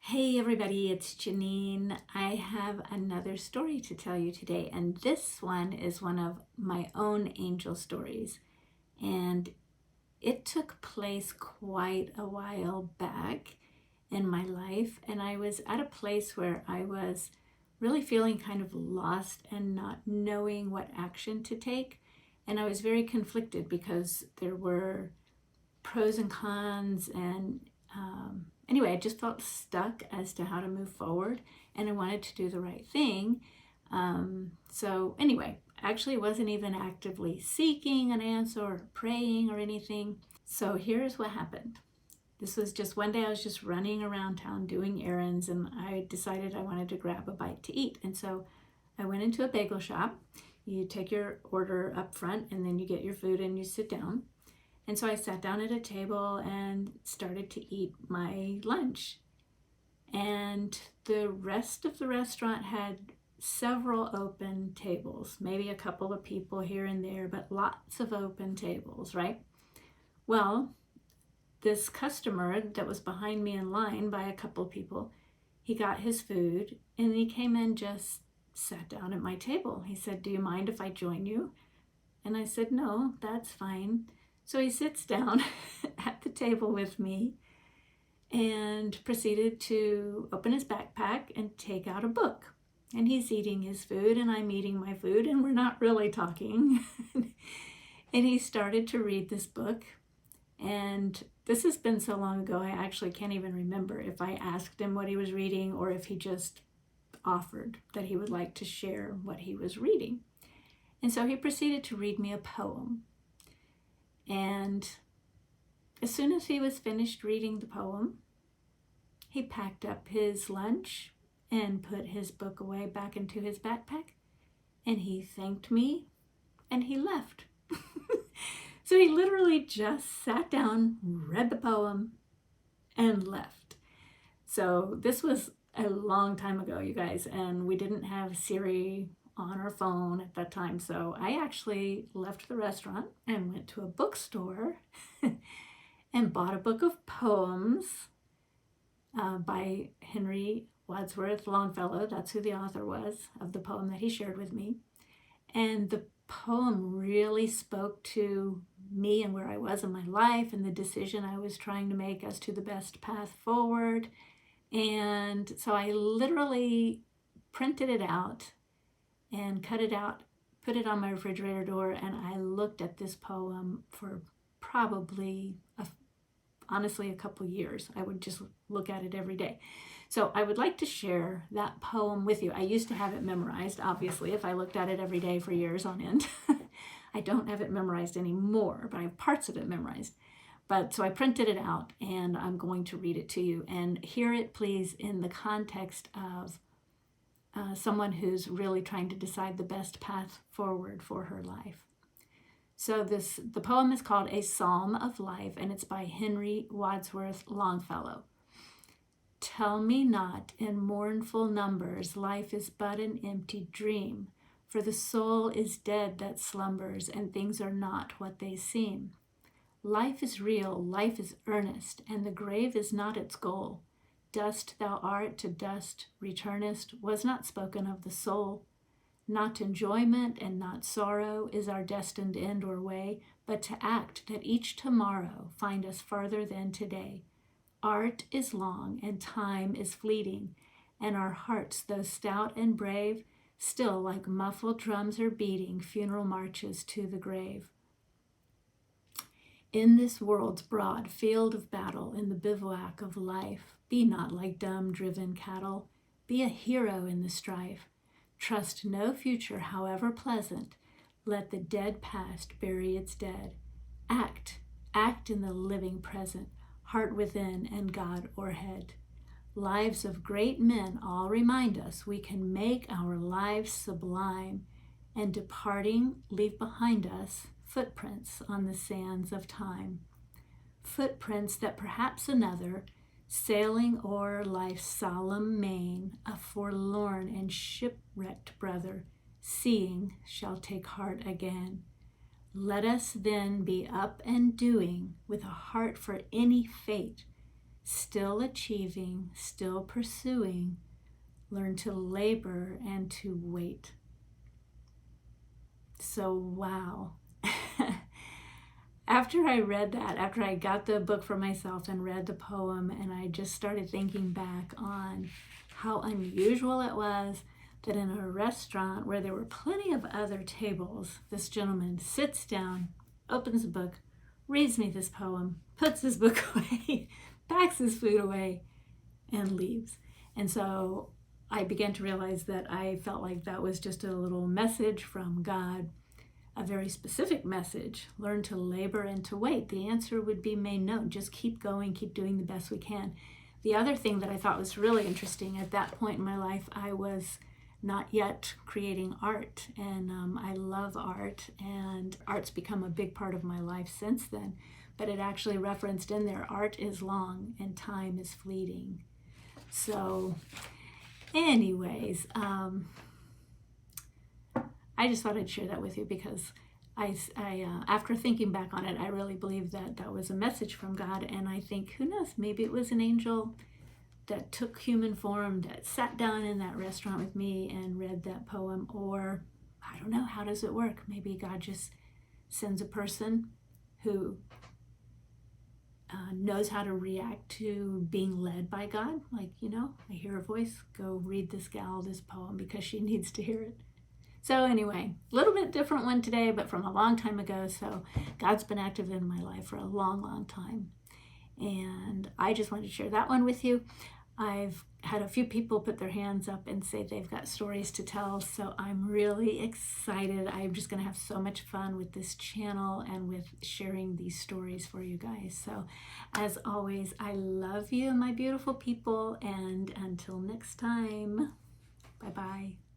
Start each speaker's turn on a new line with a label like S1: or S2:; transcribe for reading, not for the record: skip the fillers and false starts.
S1: Hey everybody, it's Janine. I have another story to tell you today, and this one is one of my own angel stories. And it took place quite a while back in my life, and I was at a place where I was really feeling kind of lost and not knowing what action to take. And I was very conflicted because there were pros and cons anyway, I just felt stuck as to how to move forward, and I wanted to do the right thing. So anyway, actually wasn't even actively seeking an answer or praying or anything. So here's what happened. This was just one day I was just running around town doing errands, and I decided I wanted to grab a bite to eat. And so I went into a bagel shop. You take your order up front, and then you get your food and you sit down. And so I sat down at a table and started to eat my lunch. And the rest of the restaurant had several open tables, maybe a couple of people here and there, but lots of open tables, right? Well, this customer that was behind me in line by a couple of people, he got his food and he came and just sat down at my table. He said, "Do you mind if I join you?" And I said, "No, that's fine." So he sits down at the table with me and proceeded to open his backpack and take out a book. And he's eating his food and I'm eating my food and we're not really talking. And he started to read this book. And this has been so long ago, I actually can't even remember if I asked him what he was reading or if he just offered that he would like to share what he was reading. And so he proceeded to read me a poem. And as soon as he was finished reading the poem, he packed up his lunch and put his book away back into his backpack, and he thanked me and he left. So he literally just sat down, read the poem, and left. So this was a long time ago, you guys, and we didn't have Siri on our phone at that time. So I actually left the restaurant and went to a bookstore and bought a book of poems by Henry Wadsworth Longfellow. That's who the author was of the poem that he shared with me. And the poem really spoke to me and where I was in my life and the decision I was trying to make as to the best path forward. And so I literally printed it out and cut it out, put it on my refrigerator door, and I looked at this poem for probably, honestly, a couple years. I would just look at it every day. So I would like to share that poem with you. I used to have it memorized, obviously, if I looked at it every day for years on end. I don't have it memorized anymore, but I have parts of it memorized. But so I printed it out and I'm going to read it to you, and hear it please in the context of someone who's really trying to decide the best path forward for her life. So the poem is called A Psalm of Life, and it's by Henry Wadsworth Longfellow. Tell me not in mournful numbers, life is but an empty dream, for the soul is dead that slumbers, and things are not what they seem. Life is real, life is earnest, and the grave is not its goal. Dust thou art, to dust returnest, was not spoken of the soul. Not enjoyment and not sorrow is our destined end or way, but to act that each tomorrow find us farther than today. Art is long and time is fleeting, and our hearts, though stout and brave, still like muffled drums are beating funeral marches to the grave. In this world's broad field of battle, in the bivouac of life, be not like dumb driven cattle, be a hero in the strife. Trust no future, however pleasant, let the dead past bury its dead. Act in the living present, heart within and God o'erhead. Lives of great men all remind us we can make our lives sublime, and departing leave behind us footprints on the sands of time. Footprints that perhaps another, sailing o'er life's solemn main, a forlorn and shipwrecked brother, seeing shall take heart again. Let us then be up and doing, with a heart for any fate, still achieving, still pursuing, learn to labor and to wait. So, wow. After I read that, after I got the book for myself and read the poem, and I just started thinking back on how unusual it was that in a restaurant where there were plenty of other tables, this gentleman sits down, opens the book, reads me this poem, puts his book away, packs his food away, and leaves. And so I began to realize that I felt like that was just a little message from God, a very specific message. Learn to labor and to wait. The answer would be made known. Just keep going, keep doing the best we can. The other thing that I thought was really interesting, at that point in my life, I was not yet creating art, and I love art, and art's become a big part of my life since then. But it actually referenced in there, art is long and time is fleeting. So anyways, I just thought I'd share that with you because I after thinking back on it, I really believe that that was a message from God. And I think, who knows, maybe it was an angel that took human form, that sat down in that restaurant with me and read that poem. Or I don't know, how does it work? Maybe God just sends a person who knows how to react to being led by God. Like, I hear a voice, go read this gal this poem because she needs to hear it. So anyway, a little bit different one today, but from a long time ago. So God's been active in my life for a long, long time. And I just wanted to share that one with you. I've had a few people put their hands up and say they've got stories to tell. So I'm really excited. I'm just going to have so much fun with this channel and with sharing these stories for you guys. So as always, I love you, my beautiful people. And until next time, bye-bye.